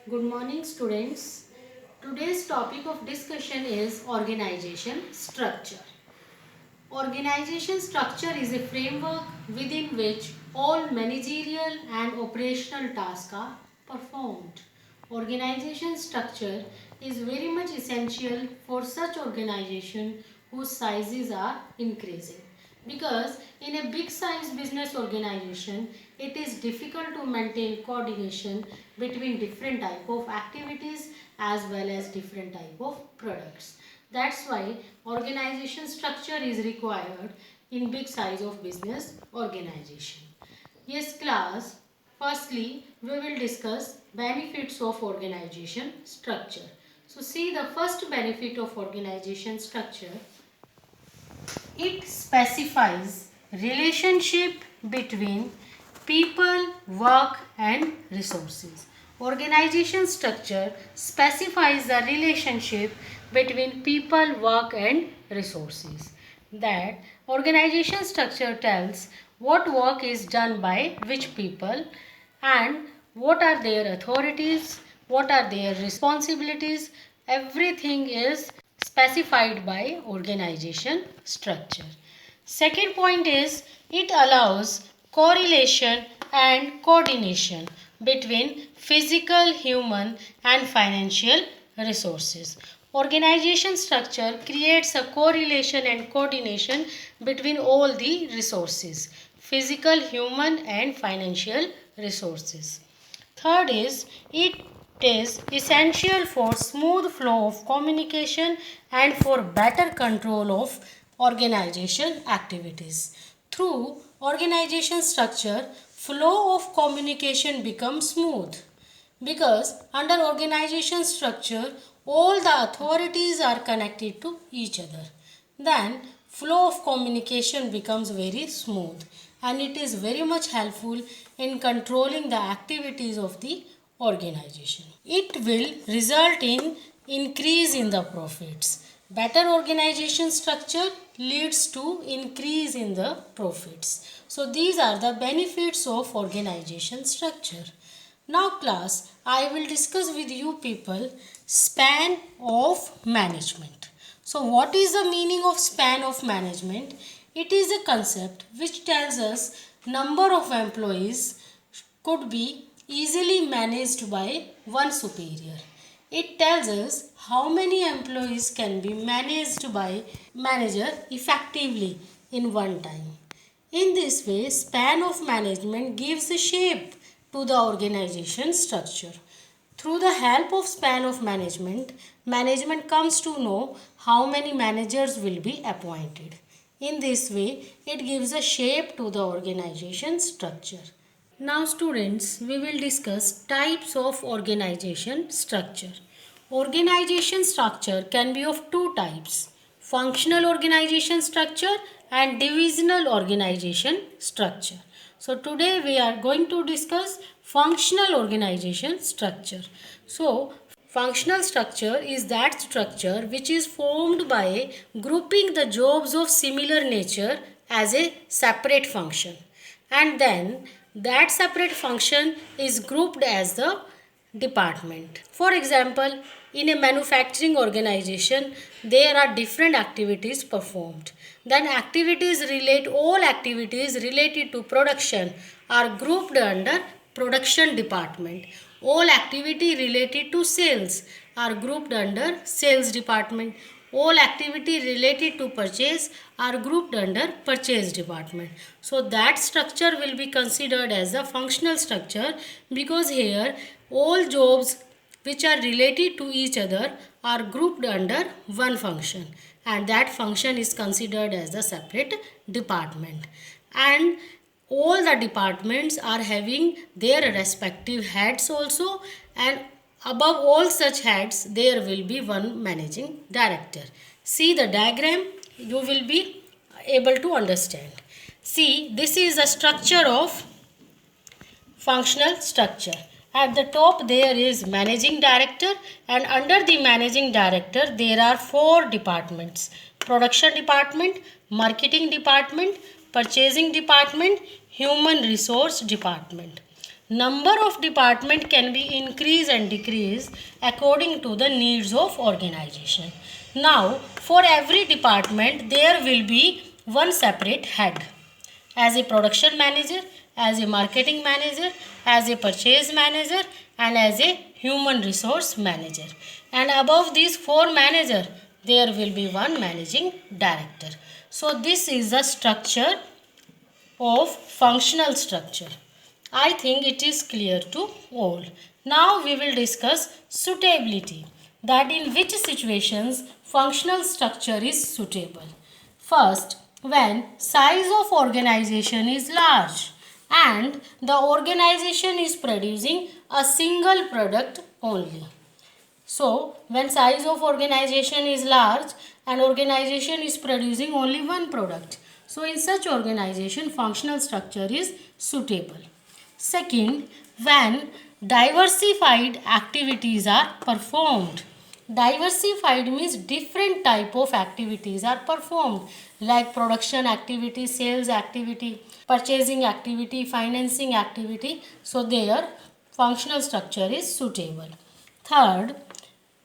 Good morning, students. Today's topic of discussion is organization structure. Organization structure is a framework within which all managerial and operational tasks are performed. Organization structure is very much essential for such organization whose sizes are increasing. Because in a big size business organization, it is difficult to maintain coordination between different type of activities as well as different type of products. That's why organization structure is required in big size of business organization. Yes class, firstly we will discuss benefits of organization structure. So see the first benefit of organization structure. It specifies relationship between people, work and resources. Organization structure specifies the relationship between people, work and resources. That organization structure tells what work is done by which people and what are their authorities, what are their responsibilities. Everything is specified by organization structure. Second point is it allows correlation and coordination between physical, human and financial resources. Organization structure creates a correlation and coordination between all the resources, physical, human and financial resources. Third is it is essential for smooth flow of communication and for better control of organization activities. Through organization structure, flow of communication becomes smooth because under organization structure all the authorities are connected to each other. Then flow of communication becomes very smooth and it is very much helpful in controlling the activities of the organization. It will result in increase in the profits. Better organization structure leads to increase in the profits. So these are the benefits of organization structure. Now class, I will discuss with you people span of management. So what is the meaning of span of management? It is a concept which tells us number of employees could be easily managed by one superior. It tells us how many employees can be managed by manager effectively in one time. In this way, span of management gives a shape to the organization structure. Through the help of span of management, management comes to know how many managers will be appointed. In this way, it gives a shape to the organization structure. Now students, we will discuss types of organization structure. Organization structure can be of two types: functional organization structure and divisional organization structure. So today we are going to discuss functional organization structure. So functional structure is that structure which is formed by grouping the jobs of similar nature as a separate function, and then that separate function is grouped as the department. For example, in a manufacturing organization, there are different activities performed. Then all activities related to production are grouped under production department. All activity related to sales are grouped under sales department. All activity related to purchase are grouped under purchase department. So that structure will be considered as a functional structure because here all jobs which are related to each other are grouped under one function, and that function is considered as a separate department. And all the departments are having their respective heads also, and above all such heads there will be one managing director. See the diagram, you will be able to understand. See, this is the structure of functional structure. At the top there is managing director, and under the managing director there are four departments: production department, marketing department, purchasing department, human resource department. Number of department can be increased and decreased according to the needs of organization. Now, for every department, there will be one separate head. As a production manager, as a marketing manager, as a purchase manager, and as a human resource manager. And above these four managers, there will be one managing director. So this is the structure of functional structure. I think it is clear to all. Now we will discuss suitability, that in which situations functional structure is suitable. First, when size of organization is large and the organization is producing a single product only. So, when size of organization is large and organization is producing only one product. So, in such organization, functional structure is suitable. Second, when diversified activities are performed. Diversified means different type of activities are performed like production activity, sales activity, purchasing activity, financing activity. So, their functional structure is suitable. Third,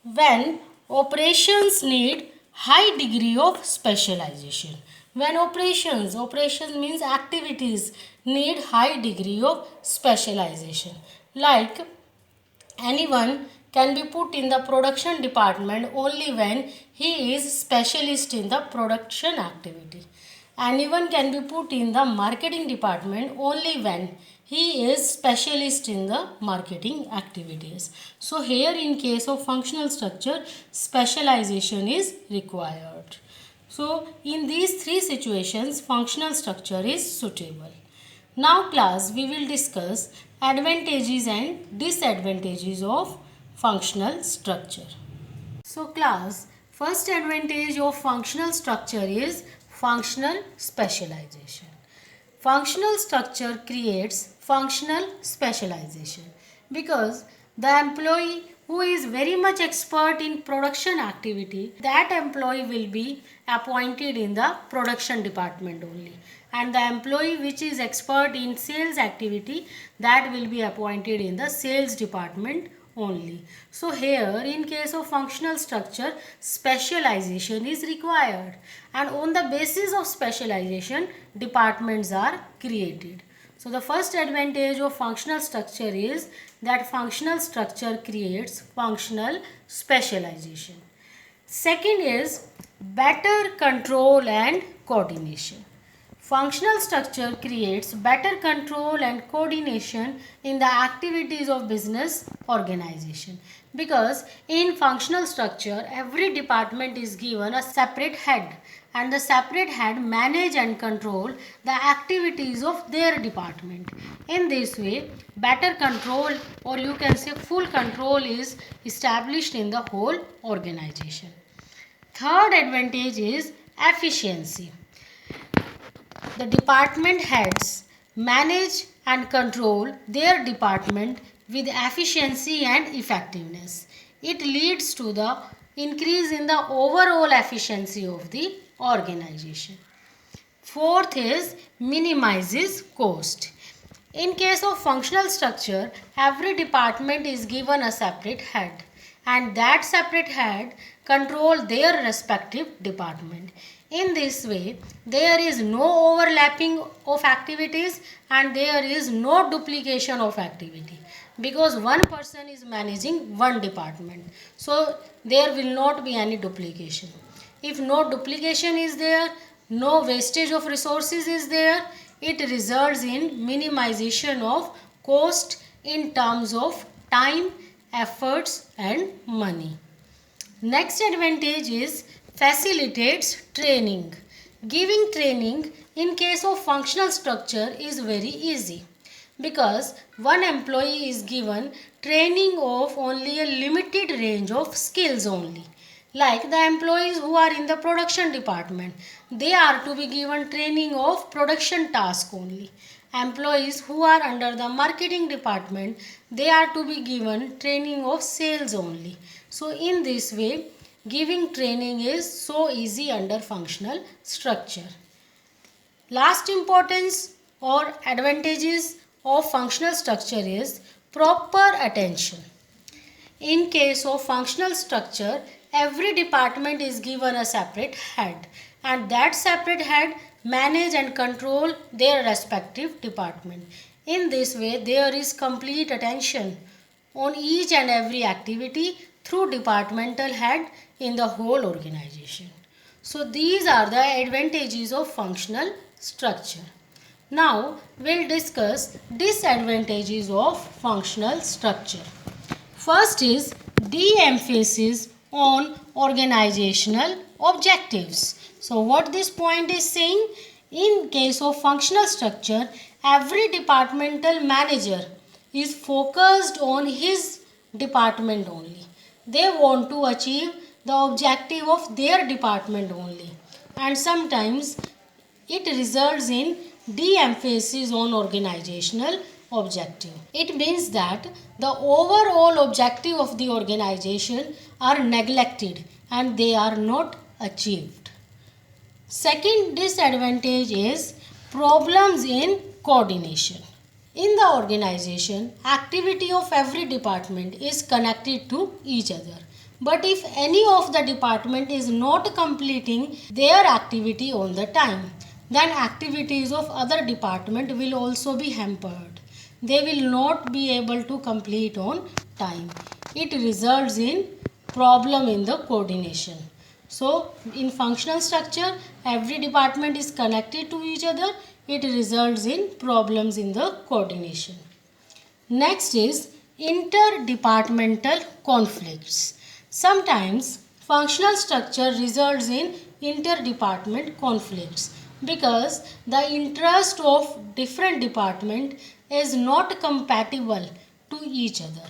when operations need high degree of specialization. When operations means activities need high degree of specialization. Like anyone can be put in the production department only when he is specialist in the production activity. Anyone can be put in the marketing department only when he is specialist in the marketing activities. So here in case of functional structure, specialization is required. So in these three situations, functional structure is suitable. Now class, we will discuss advantages and disadvantages of functional structure. So class, first advantage of functional structure is functional specialization. Functional structure creates functional specialization because the employee who is very much expert in production activity, that employee will be appointed in the production department only, and the employee which is expert in sales activity, that will be appointed in the sales department only. So here in case of functional structure, specialization is required, and on the basis of specialization departments are created. So the first advantage of functional structure is that functional structure creates functional specialization. Second is better control and coordination. Functional structure creates better control and coordination in the activities of business organization, because in functional structure every department is given a separate head, and the separate head manage and control the activities of their department. In this way, better control, or you can say full control, is established in the whole organization. Third advantage is efficiency. The department heads manage and control their department with efficiency and effectiveness. It leads to the increase in the overall efficiency of the organization. Fourth is minimizes cost. In case of functional structure, every department is given a separate head, and that separate head control their respective department. In this way, there is no overlapping of activities and there is no duplication of activity, because one person is managing one department. So there will not be any duplication. If no duplication is there, no wastage of resources is there, it results in minimization of cost in terms of time, efforts and money. Next advantage is facilitates training. Giving training in case of functional structure is very easy, because one employee is given training of only a limited range of skills only. Like the employees who are in the production department, they are to be given training of production task only. Employees who are under the marketing department, they are to be given training of sales only. So in this way, giving training is so easy under functional structure. Last importance or advantages of functional structure is proper attention. In case of functional structure, every department is given a separate head, and that separate head manage and control their respective department. In this way, there is complete attention on each and every activity through departmental head in the whole organization. So these are the advantages of functional structure. Now we'll discuss disadvantages of functional structure. First is de-emphasis on organizational objectives. So what this point is saying, in case of functional structure, every departmental manager is focused on his department only. They want to achieve the objective of their department only, and sometimes it results in de-emphasis on organizational objective. It means that the overall objective of the organization are neglected and they are not achieved. Second disadvantage is problems in coordination. In the organization, activity of every department is connected to each other. But if any of the department is not completing their activity on the time, then activities of other department will also be hampered. They will not be able to complete on time. It results in problem in the coordination. So in functional structure, every department is connected to each other. It results in problems in the coordination. Next is interdepartmental conflicts. Sometimes functional structure results in interdepartment conflicts because the interest of different department is not compatible to each other.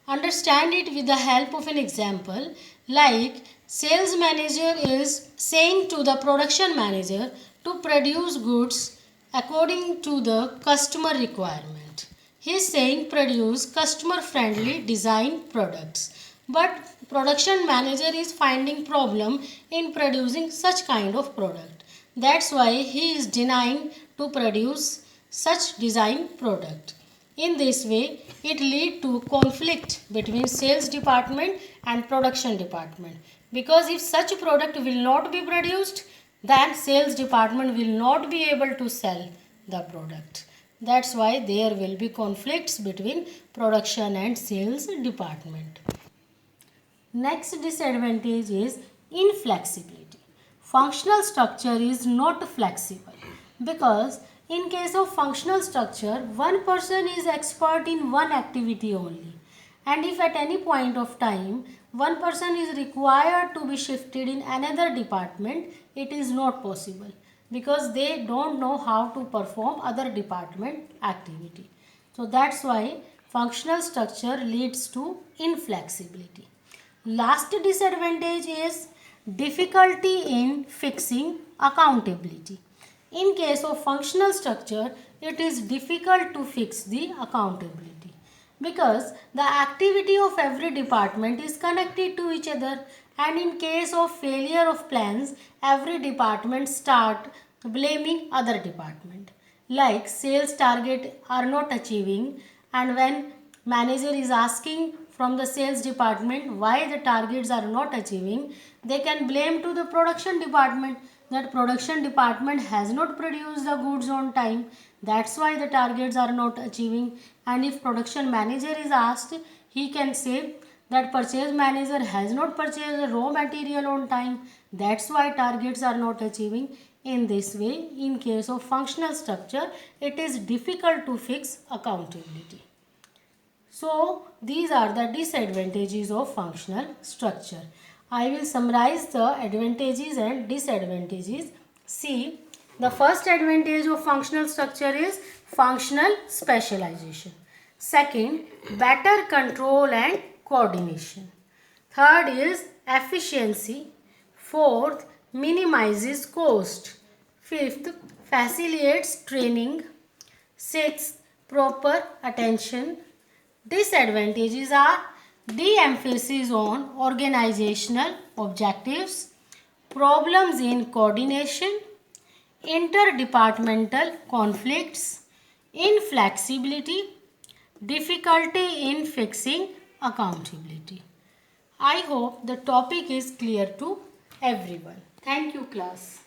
Understand it with the help of an example, like sales manager is saying to the production manager to produce goods according to the customer requirement. He is saying produce customer friendly design products, but production manager is finding problem in producing such kind of product. That's why he is denying to produce such design product. In this way, it lead to conflict between sales department and production department, because if such product will not be produced, then sales department will not be able to sell the product. That's why there will be conflicts between production and sales department. Next disadvantage is inflexibility. Functional structure is not flexible because in case of functional structure, one person is expert in one activity only, and if at any point of time one person is required to be shifted in another department, it is not possible because they don't know how to perform other department activity. So that's why functional structure leads to inflexibility. Last disadvantage is difficulty in fixing accountability. In case of functional structure, it is difficult to fix the accountability because the activity of every department is connected to each other, and in case of failure of plans, every department start blaming other department. Like sales target are not achieving, and when manager is asking from the sales department why the targets are not achieving, they can blame to the production department that production department has not produced the goods on time. That's why the targets are not achieving. And if production manager is asked, he can say that purchase manager has not purchased the raw material on time. That's why targets are not achieving. In this way, in case of functional structure, it is difficult to fix accountability. So these are the disadvantages of functional structure. I will summarize the advantages and disadvantages. See, the first advantage of functional structure is functional specialization. Second, better control and coordination. Third is efficiency. Fourth, minimizes cost. Fifth, facilitates training. Sixth, proper attention. Disadvantages are de-emphasis on organizational objectives, problems in coordination, interdepartmental conflicts, inflexibility, difficulty in fixing accountability. I hope the topic is clear to everyone. Thank you, class.